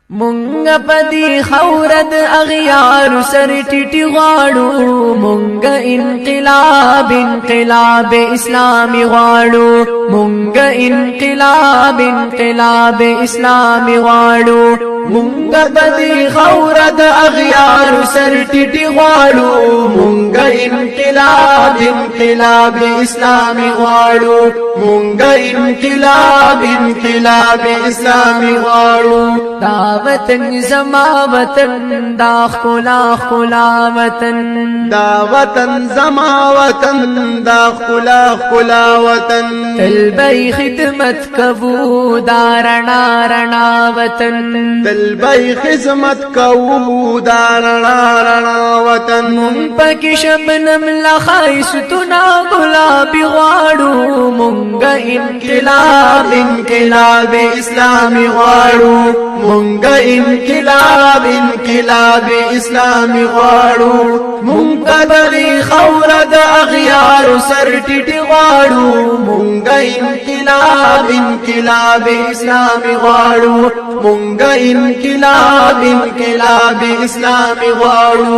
مونږ پدی خورد اغیار سر ټټي غواړو مونږ انقلاب اسلامي غواړو مونږ انقلاب اسلامي غواړو مونږ پدی خورد اغیار سر ټټي غواړو مونږ انقلاب اسلامي غواړو مونږ انقلاب اسلامي غواړو دا وطن زما وطن دا خلا وطن دا وطن زما وطن دا خلا وطن تل بی خدمت کبو دا رنا وطن تل بی خدمت کبو دا رنا وطن مون پاکی شبنم لخایستنا گلابی غواړو مونږ انقلاب اسلامي غواړو مونږ انقلاب اسلامي غواړو مونږ دغه خوره د اغیار سر ټټي غواړو مونږ انقلاب اسلامي غواړو مونږ انقلاب اسلامي غواړو